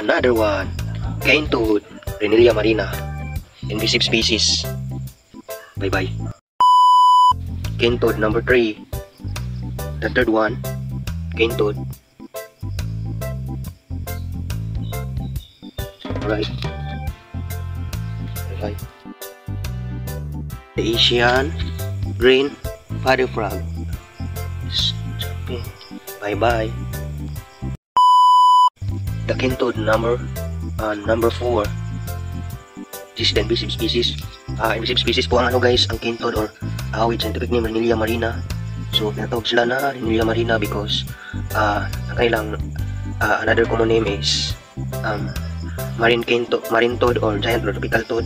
Another one, cane toad, Renilia marina, invasive species. Bye bye. Cane toad number 3, the third one, cane toad. Alright. Bye bye. The Asian green paddle frog. Bye bye. The cane toad number 4. This is the invasive species. Invasive species po ang guys, ang cane toad or with scientific name Renilia marina. So natawag sila na Renilia marina because ang kanilang another common name is marine toad or giant or tropical toad.